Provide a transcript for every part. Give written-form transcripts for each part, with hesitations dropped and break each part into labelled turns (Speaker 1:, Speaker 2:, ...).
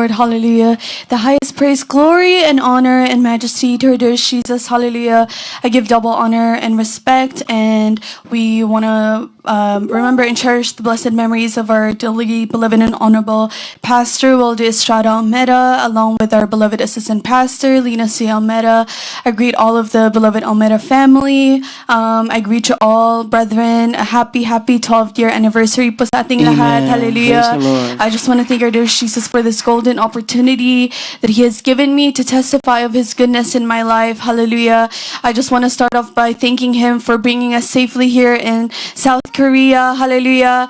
Speaker 1: Lord. Hallelujah. The highest praise, glory, and honor and majesty to our dear Jesus. Hallelujah. I give double honor and respect, and we want to remember and cherish the blessed memories of our dearly beloved and honorable Pastor Wilde Estrada Almeda, along with our beloved assistant pastor, Lina C. Almeda. I greet all of the beloved Almeda family. I greet you all, brethren. A happy 12th year anniversary po sa ating lahat.
Speaker 2: Amen.
Speaker 1: Hallelujah.
Speaker 2: Praise the Lord.
Speaker 1: I just want to thank our dear Jesus for this golden opportunity that He has given me to testify of His goodness in my life. Hallelujah. I just want to start off by thanking Him for bringing us safely here in South Korea. Hallelujah.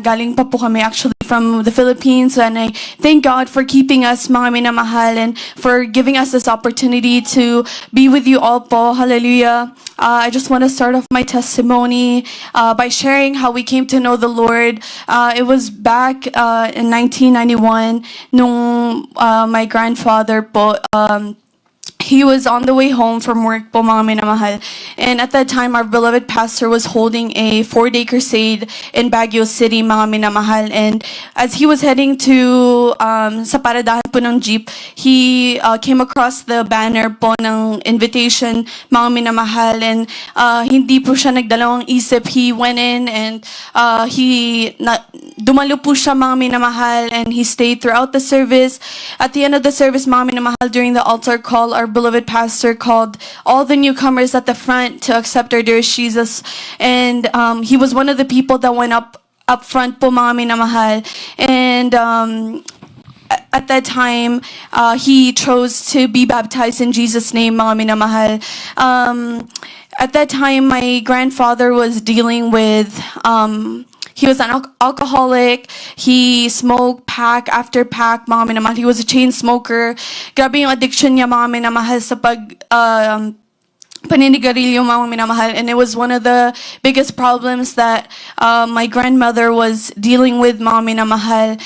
Speaker 1: Galing pa po kami actually from the Philippines, and I thank God for keeping us, mga minamahal, and for giving us this opportunity to be with you all po. Hallelujah. I just want to start off my testimony by sharing how we came to know the Lord. It was back in 1991 nung my grandfather po, he was on the way home from work po, mga minamahal. And at that time, our beloved pastor was holding a 4-day crusade in Baguio City, mga minamahal. And as he was heading to sa paradahan po ng jeep, he came across the banner po ng invitation, mga minamahal. And hindi po siya nagdalawang isip. He went in and dumalo po siya, mga minamahal, and he stayed throughout the service. At the end of the service, mga minamahal, during the altar call, our beloved pastor called all the newcomers at the front to accept our dear Jesus. And he was one of the people that went up front po, mga minamahal. And at that time, he chose to be baptized in Jesus' name, mga minamahal. At that time, my grandfather was dealing with he was an alcoholic. He smoked pack after pack, mga minamahal. He was a chain smoker. Grabe yung addiction niya, mga minamahal, sa paninigarilyo, mga minamahal. And it was one of the biggest problems that my grandmother was dealing with, mga minamahal.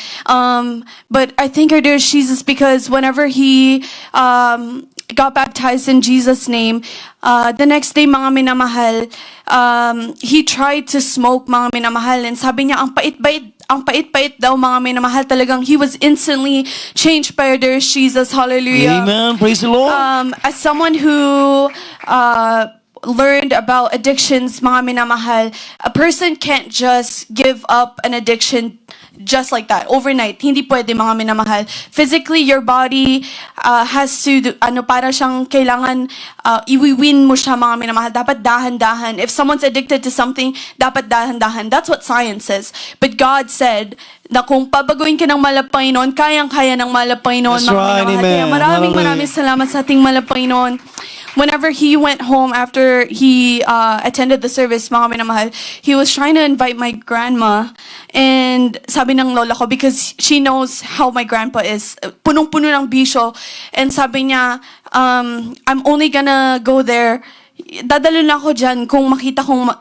Speaker 1: But I thank our dear Jesus because whenever he got baptized in Jesus' name, the next day, mga minamahal, he tried to smoke, mga minamahal, and sabi niya, ang pait-pait daw, mga minamahal, talagang he was instantly changed by our dear Jesus. Hallelujah.
Speaker 2: Amen. Praise the Lord.
Speaker 1: As someone who learned about addictions, mga minamahal, a person can't just give up an addiction just like that, overnight. Hindi pwede, mga minamahal. Physically, your body has to, para siyang kailangan, iwiwin mo siya, mga minamahal. Dapat dahan-dahan. If someone's addicted to something, dapat dahan-dahan. That's what science says. But God said, na kung pabaguin ka ng Malapanginoon, kayang-kaya ng Malapanginoon,
Speaker 2: That's
Speaker 1: mga
Speaker 2: right,
Speaker 1: minamahal.
Speaker 2: amen.
Speaker 1: Kaya maraming salamat sa ating Malapanginoon. Whenever he went home after he attended the service, mga minamahal, he was trying to invite my grandma, and sabi ng lola ko, because she knows how my grandpa is, punong-puno ng bisyo, and sabi niya, I'm only gonna go there, dadalo na ako dyan kung makita kong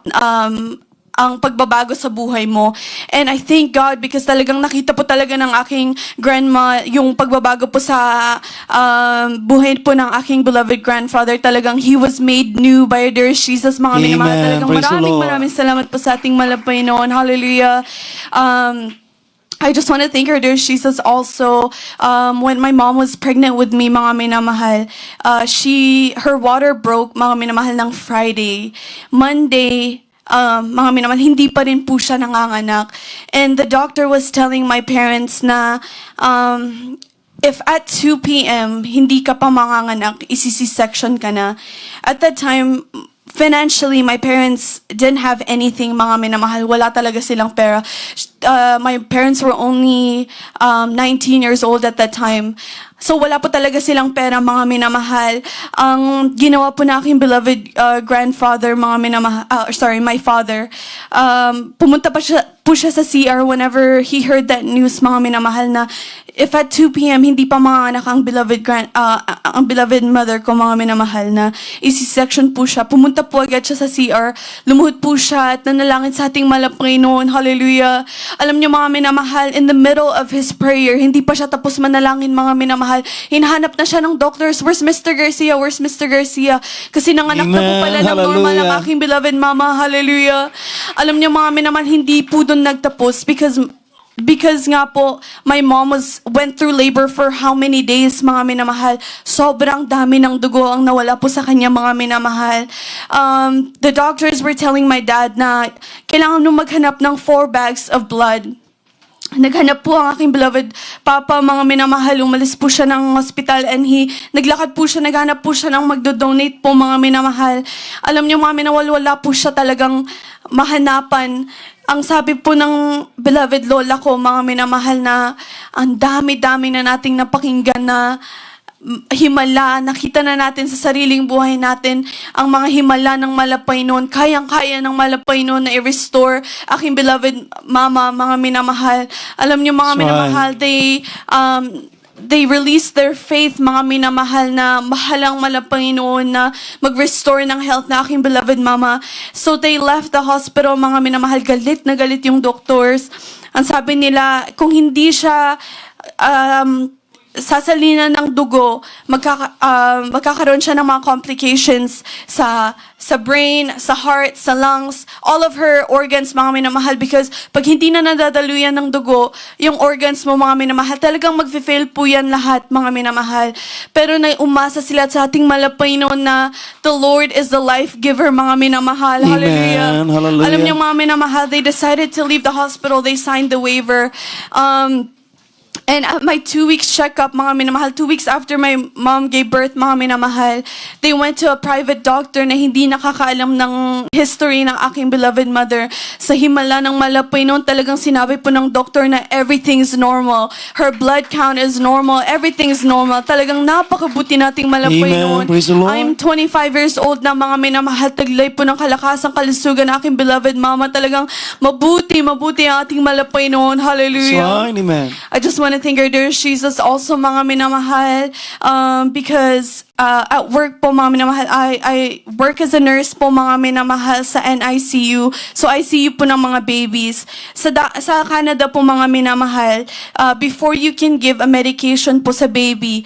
Speaker 1: ang pagbabago sa buhay mo. And I thank God because talagang nakita po talaga ng aking grandma yung pagbabago po sa buhay po ng aking beloved grandfather. Talagang he was made new by our dear Jesus, mga
Speaker 2: Amen.
Speaker 1: minamahal. Talagang
Speaker 2: Praise the Lord.
Speaker 1: maraming salamat po sa ating Malapanginoon. Hallelujah. I just want to thank our dear Jesus also. When my mom was pregnant with me, mga minamahal, her water broke, mga minamahal, ng Friday. Monday, mga minamahal, hindi pa rin po siya nanganganak. And the doctor was telling my parents na if at 2 p.m. hindi ka pa manganganak, isi-C-section ka na. At that time, financially, my parents didn't have anything, mga minamahal. Wala talaga silang pera. My parents were only 19 years old at that time. So wala po talaga silang pera, mga minamahal. Ang ginawa po na aking beloved grandfather, mga minamahal, my father, pumunta po siya sa CR whenever he heard that news, mga minamahal, na if at 2 p.m. hindi pa manganak ang beloved mother ko, mga minamahal, na isi-section po siya. Pumunta po agad siya sa CR, lumuhod po siya at nanalangin sa ating Malapanginoon. Hallelujah. Alam niyo, mga minamahal, in the middle of his prayer, hindi pa siya tapos manalangin, mga minamahal, hinahanap na siya ng doctors. Where's Mr. Garcia? Where's Mr. Garcia? Kasi nanganak na po pala ng normal ang aking beloved mama. Hallelujah. Alam niyo, mga minamahal, hindi po doon nagtapos because because nga po, my mom went through labor for how many days, mga minamahal. Sobrang dami ng dugo ang nawala po sa kanya, mga minamahal. The doctors were telling my dad na kailangan nung maghanap ng 4 bags of blood. Naghanap po ang aking beloved papa, mga minamahal. Umalis po siya ng hospital and naglakad po siya, naghanap po siya ng magdo-donate po, mga minamahal. Alam niyo, mga minamahal, wala po siya talagang mahanapan. Ang sabi po ng beloved lola ko, mga minamahal, na ang dami-dami na nating napakinggan na himala. Nakita na natin sa sariling buhay natin ang mga himala ng malapay noon. Kayang-kaya ng malapay noon na i-restore aking beloved mama, mga minamahal. Alam niyo, mga minamahal, they released their faith, mga minamahal, na mahalang malapay noon na mag-restore ng health na aking beloved mama. So they left the hospital, mga minamahal. Galit na galit yung doctors. Ang sabi nila, kung hindi siya sasalinan ng dugo, magkakaroon siya ng mga complications sa brain, sa heart, sa lungs, all of her organs, mga minamahal, because pag hindi na nadadaluyan ng dugo, yung organs mo, mga minamahal, talagang mag-fail po yan lahat, mga minamahal. Pero umasa sila sa ating malapay noon na the Lord is the life giver, mga minamahal.
Speaker 2: Amen.
Speaker 1: Hallelujah.
Speaker 2: Hallelujah.
Speaker 1: Alam niyo, mga minamahal, they decided to leave the hospital. They signed the waiver. And at my 2 weeks checkup, mga minamahal, 2 weeks after my mom gave birth, mga minamahal, they went to a private doctor na hindi nakakaalam ng history ng aking beloved mother. Sa himala ng malapay noon, talagang sinabi po ng doctor na everything's normal. Her blood count is normal. Everything's normal. Talagang napakabuti nating malapay
Speaker 2: Amen.
Speaker 1: noon.
Speaker 2: Praise the Lord.
Speaker 1: I'm 25 years old na, mga minamahal. Taglay po ng kalakasan, kalusugan ng aking beloved mama. Talagang mabuti ang ating malapay noon. Hallelujah.
Speaker 2: Swine, amen.
Speaker 1: I just want to thank our dear Jesus also, mga minamahal, because at work po, mga minamahal, I work as a nurse po, mga minamahal, sa NICU. So ICU po ng mga babies. Sa Canada po, mga minamahal, before you can give a medication po sa baby,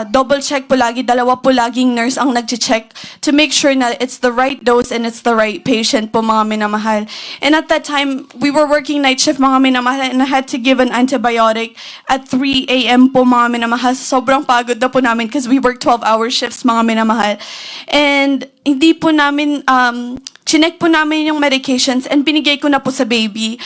Speaker 1: double check po lagi, dalawa po laging nurse ang nag-check to make sure na it's the right dose and it's the right patient po, mga minamahal. And at that time, we were working night shift, mga minamahal, and I had to give an antibiotic at 3 a.m. po, mga minamahal. Sobrang pagod na po namin because we work 12-hour shifts, mga minamahal. And hindi po namin, chinek po namin yung medications and binigay ko na po sa baby.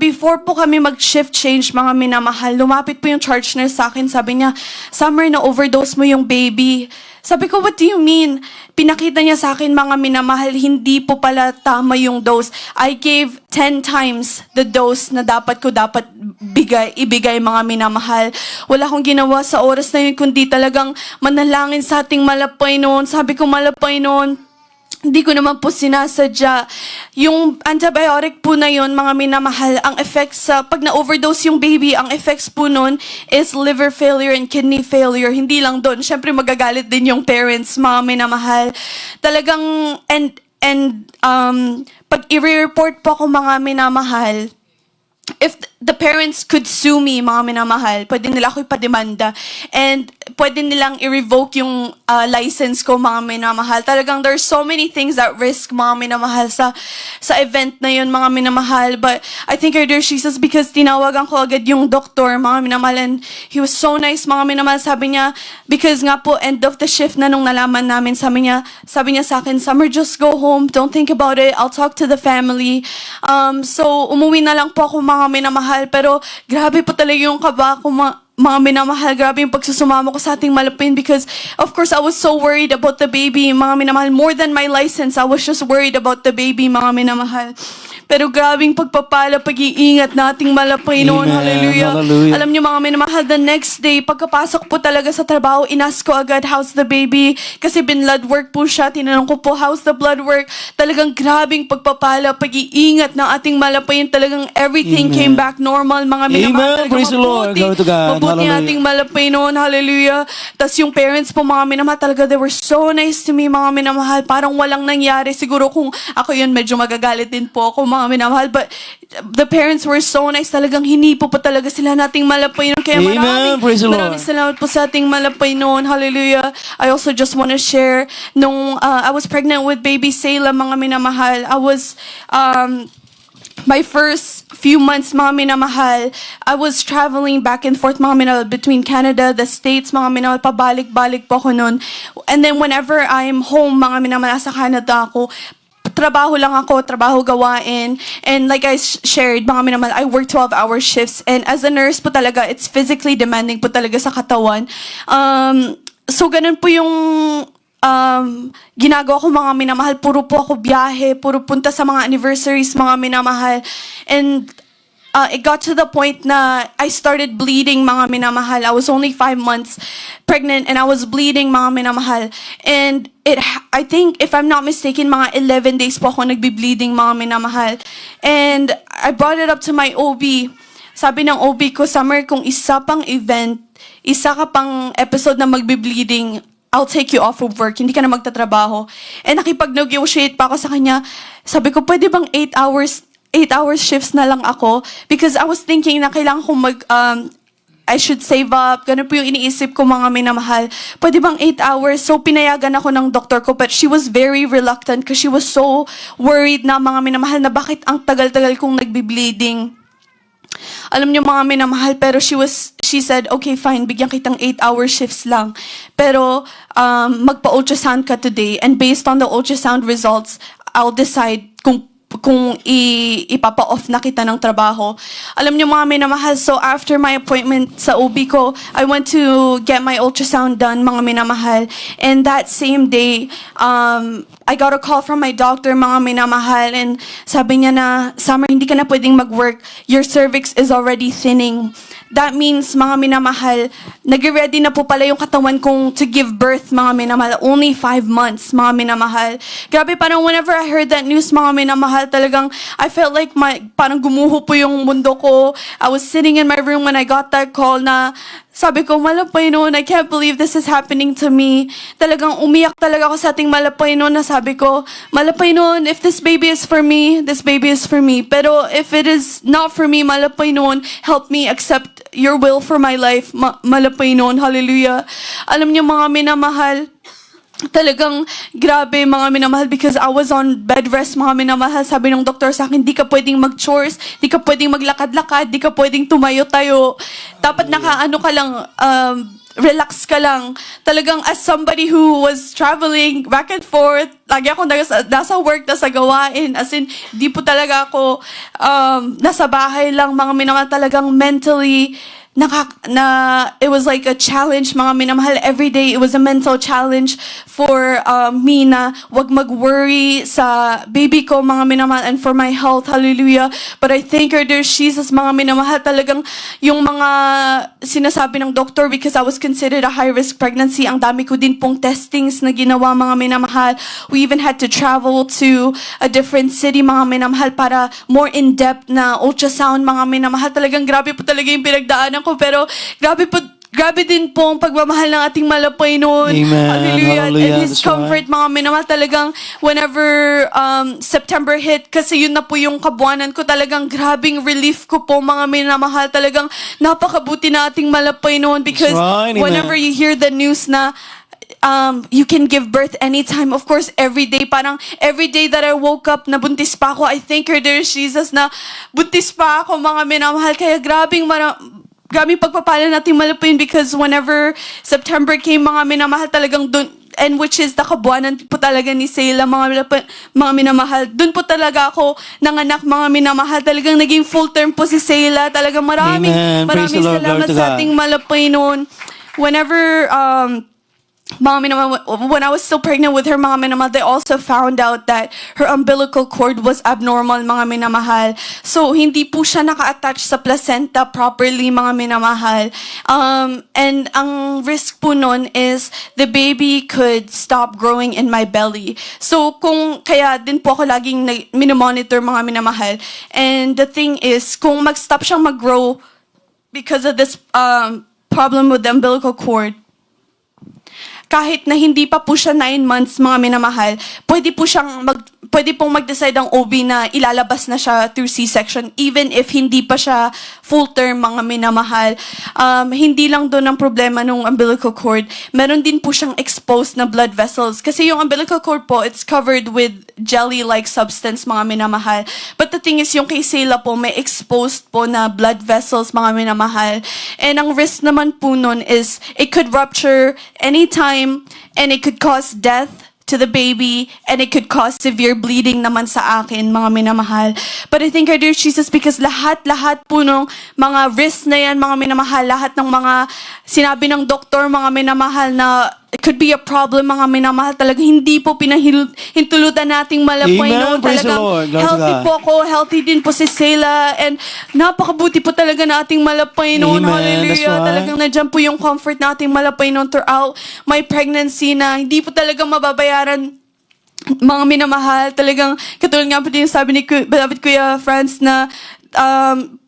Speaker 1: Before po kami mag-shift change, mga minamahal, lumapit po yung charge nurse sa akin. Sabi niya, Summer, na-overdose mo yung baby. Sabi ko, what do you mean? Pinakita niya sa akin, mga minamahal, hindi po pala tama yung dose. I gave 10 times the dose na dapat ibigay, mga minamahal. Wala akong ginawa sa oras na yun, kundi talagang manalangin sa ating malapay noon. Sabi ko, malapay noon, hindi ko naman po sinasadya. Yung antibiotic po na yun, mga minamahal, ang effects pag na-overdose yung baby, ang effects po nun is liver failure and kidney failure. Hindi lang doon. Siyempre magagalit din yung parents, mga minamahal. Talagang, pag i-report po ako, mga minamahal, if the parents could sue me, mga minamahal, pwede nila ako ipademanda and pwede nilang i-revoke yung license ko, mga minamahal. Talagang there's so many things at risk, mga minamahal, sa event na yun, mga minamahal. But I think our dear Jesus, because tinawagan ko agad yung doktor, mga minamahal, and he was so nice, mga minamahal. Sabi niya, because nga po, end of the shift na nung nalaman namin, sabi niya sa akin, Summer, just go home, don't think about it, I'll talk to the family. So, umuwi na lang po ako, mga minamahal. Pero grabe po talaga yung kaba ko, mga minamahal. Grabe yung pagsusumama ko sa ating malapin because, of course, I was so worried about the baby, mga minamahal. More than my license, I was just worried about the baby, mga minamahal. Pero grabing pagpapala, pag-iingat nating malapay noon. Hallelujah.
Speaker 2: Hallelujah.
Speaker 1: Alam niyo, mga minamahal, the next day, pagkapasok po talaga sa trabaho, inask ko agad, how's the baby? Kasi blood work po siya. Tinanong ko po, how's the blood work? Talagang grabing pagpapala, pag-iingat ng ating malapay. Talagang everything
Speaker 2: Amen.
Speaker 1: came back normal, mga minamahal.
Speaker 2: Amen. Praise the Lord. Glory to God.
Speaker 1: Mabuti
Speaker 2: Hallelujah.
Speaker 1: ating malapay noon. Hallelujah. Tapos yung parents po, mga minamahal, talaga, they were so nice to me, mga minamahal. Parang walang nangyari. Siguro kung ako yun, medyo magagalit din po ako, mga minamahal. But the parents were so nice. Talagang hinipo po talaga sila nating malapay noon. Kaya
Speaker 2: Amen. Praise the Lord.
Speaker 1: maraming salamat po sa ating malapay noon. Hallelujah. I also just want to share, nung I was pregnant with baby Sayla, mga minamahal, my first few months, mga minamahal, I was traveling back and forth, mga minamahal, between Canada, the States, mga minamahal, pabalik-balik po ako nun. And then whenever I'm home, mga minamahal, sa Canada ako, trabaho lang ako, trabaho gawain. And like I shared, mga minamahal, I work 12-hour shifts. And as a nurse po talaga, it's physically demanding po talaga sa katawan. So ganun po yung ginagawa ko, mga minamahal. Puro po ako biyahe, puro punta sa mga anniversaries, mga minamahal. And it got to the point na I started bleeding, mga minamahal. I was only 5 months pregnant and I was bleeding, mga minamahal. And I think, if I'm not mistaken, mga 11 days po ako nagbi-bleeding, mga minamahal. And I brought it up to my OB. Sabi ng OB ko, Summer, kung isa pang event, isa ka pang episode na magbi-bleeding, I'll take you off of work, hindi ka na magtatrabaho. And nakipag-negotiate pa ako sa kanya. Sabi ko, pwede bang 8 hours shifts na lang ako? Because I was thinking na kailangan kong I should save up. Ganun po yung iniisip ko, mga minamahal. Pwede bang 8 hours? So, pinayagan ako ng doktor ko, but she was very reluctant because she was so worried na, mga minamahal, na bakit ang tagal-tagal kong nagbi-bleeding. Alam niyo, mga minamahal, pero she said, okay, fine, bigyan kitang 8-hour shifts lang. Pero magpa-ultrasound ka today, and based on the ultrasound results, I'll decide kung ipapa-off na kita ng trabaho. Alam niyo, mga minamahal, so after my appointment sa OB ko, I went to get my ultrasound done, mga minamahal. And that same day, I got a call from my doctor, mga minamahal, and sabi niya na, Summer, hindi ka na pwedeng mag-work. Your cervix is already thinning. That means, mga minamahal, nag-ready na po pala yung katawan kong to give birth, mga minamahal. Only 5 months, mga minamahal. Grabe, parang whenever I heard that news, mga minamahal, talagang I felt like parang gumuho po yung mundo ko. I was sitting in my room when I got that call na sabi ko, malapay noon, I can't believe this is happening to me. Talagang umiyak talaga ako sa ating malapay noon na sabi ko, malapay noon, if this baby is for me, this baby is for me. Pero if it is not for me, malapay noon, help me accept your will for my life. Malapay noon, hallelujah. Alam niyo, mga minamahal, talagang grabe, mga minamahal, because I was on bed rest, mga minamahal. Sabi ng doktor sa akin, di ka pwedeng mag-chores, di ka pwedeng maglakad-lakad, di ka pwedeng tumayo-tayo. Dapat nakaano ka lang, relax ka lang. Talagang as somebody who was traveling back and forth, lagi ako nasa work, nasa gawain, as in, di po talaga ako nasa bahay lang, mga minamahal. Talagang mentally, it was like a challenge, mga minamahal. Every day, it was a mental challenge for me na wag mag-worry sa baby ko, mga minamahal, and for my health, hallelujah. But I thank her, dear Jesus, mga minamahal, talagang yung mga sinasabi ng doctor, because I was considered a high-risk pregnancy, ang dami ko din pong testings na ginawa, mga minamahal. We even had to travel to a different city, mga minamahal, para more in-depth na ultrasound, mga minamahal. Talagang grabe po talaga yung pinagdaanan ko, pero grabe din po ang pagmamahal ng ating malapay noon.
Speaker 2: Amen.
Speaker 1: Hallelujah.
Speaker 2: Hallelujah.
Speaker 1: And His
Speaker 2: That's
Speaker 1: comfort, mga minamahal, talagang whenever September hit, kasi yun na po yung kabuanan ko, talagang grabing relief ko po, mga minamahal. Talagang napakabuti na ating malapay noon, because
Speaker 2: That's right. Amen.
Speaker 1: whenever you hear the news na you can give birth anytime. Of course, every day, parang every day that I woke up, nabuntis pa ako. I thank her, dear Jesus, na buntis pa ako, mga minamahal. Kaya grabing pagpapala nating malapin, because whenever September came, mga minamahal, talagang dun, and which is the kabuanan po talaga ni Selah, mga minamahal. Dun po talaga ako nanganak, mga minamahal. Talagang naging full term po si Selah. Talagang maraming
Speaker 2: Amen. Praise the Lord.
Speaker 1: salamat
Speaker 2: Glory to
Speaker 1: sa
Speaker 2: God.
Speaker 1: ating malapay noon. Whenever mga minamahal, when I was still pregnant with her, mga minamahal, they also found out that her umbilical cord was abnormal, mga minamahal. So, hindi po siya naka-attach sa placenta properly, mga minamahal. And ang risk po nun is the baby could stop growing in my belly. So, kaya din po ako laging minomonitor, mga minamahal. And the thing is, kung mag-stop siyang mag-grow because of this problem with the umbilical cord, kahit na hindi pa po siya 9 months, mga minamahal, pwede pong mag-decide ang OB na ilalabas na siya through C-section even if hindi pa siya full-term, mga minamahal. Hindi lang doon ang problema ng umbilical cord. Meron din po siyang exposed na blood vessels. Kasi yung umbilical cord po, it's covered with jelly-like substance, mga minamahal. But the thing is, yung kay Selah po, may exposed po na blood vessels, mga minamahal. And ang risk naman po nun is it could rupture anytime and it could cause death to the baby, and it could cause severe bleeding naman sa akin, mga minamahal. But I thank our dear Jesus because lahat po ng mga risks na yan, mga minamahal, lahat ng mga sinabi ng doktor, mga minamahal, na it could be a problem, mga minamahal, talaga hindi po pinahintulutan nating malapay
Speaker 2: Amen.
Speaker 1: noon.
Speaker 2: Praise the
Speaker 1: Talagang
Speaker 2: Lord. Glory to
Speaker 1: healthy
Speaker 2: God.
Speaker 1: po ako, healthy din po si Selah, and napakabuti po talaga nating malapay noon.
Speaker 2: Amen. That's
Speaker 1: Hallelujah.
Speaker 2: right.
Speaker 1: Talagang nandiyan po yung comfort nating malapay noon throughout my pregnancy na hindi po talaga mababayaran, mga minamahal. Talagang katulad nga po din yung sabi ni David Kuya Franz na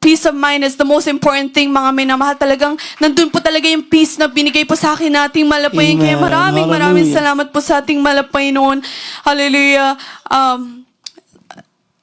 Speaker 1: peace of mind is the most important thing, mga minamahal. Talagang nandun po talaga yung peace na binigay po sa akin nating malapay. Kaya
Speaker 2: Amen.
Speaker 1: maraming
Speaker 2: Hallelujah.
Speaker 1: salamat po sa ating malapay noon. Hallelujah.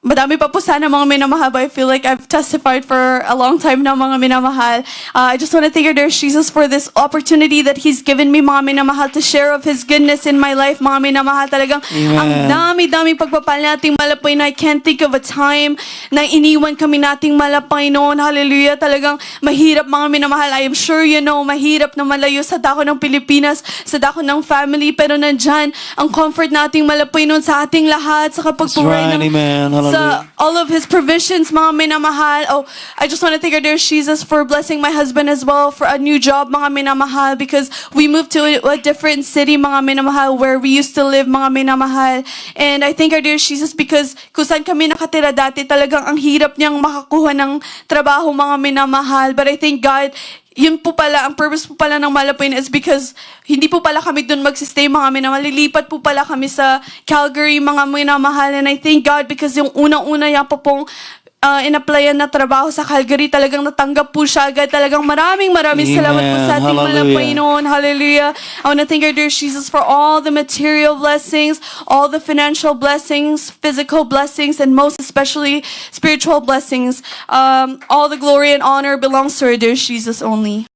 Speaker 1: Madami pa po sana, mga minamahal, but I feel like I've testified for a long time na, mga minamahal. I just want to thank our dear Jesus for this opportunity that He's given me, mga minamahal, to share of His goodness in my life, mga minamahal. Talagang
Speaker 2: Amen.
Speaker 1: ang dami-daming pagpapal nating malapay na I can't think of a time na iniwan kami nating malapay noon. Hallelujah. Talagang mahirap, mga minamahal. I am sure you know, mahirap na malayo sa dako ng Pilipinas, sa dako ng family, pero nandyan ang comfort nating malapay noon sa ating lahat, sa kapagpuray
Speaker 2: right.
Speaker 1: ng
Speaker 2: Amen. Hallelujah.
Speaker 1: sa all of His provisions, mga minamahal. Oh, I just want to thank our dear Jesus for blessing my husband as well for a new job, mga minamahal, because we moved to a different city, mga minamahal, where we used to live, mga minamahal. And I thank our dear Jesus because kung saan kami nakatira dati, talagang ang hirap niyang makakuha ng trabaho, mga minamahal. But I thank God, yun po pala, ang purpose po pala ng Malapay is because hindi po pala kami doon magsistay, mga minamahal. Lilipat po pala kami sa Calgary, mga minamahal. And I thank God because yung unang-una yan po pong in-applyan na trabaho sa Calgary, talagang natanggap po siya agad. Talagang maraming salamat po sa ating
Speaker 2: Hallelujah.
Speaker 1: Malapay noon. Hallelujah. I want to thank our dear Jesus for all the material blessings, all the financial blessings, physical blessings, and most especially spiritual blessings. All the glory and honor belongs to our dear Jesus only.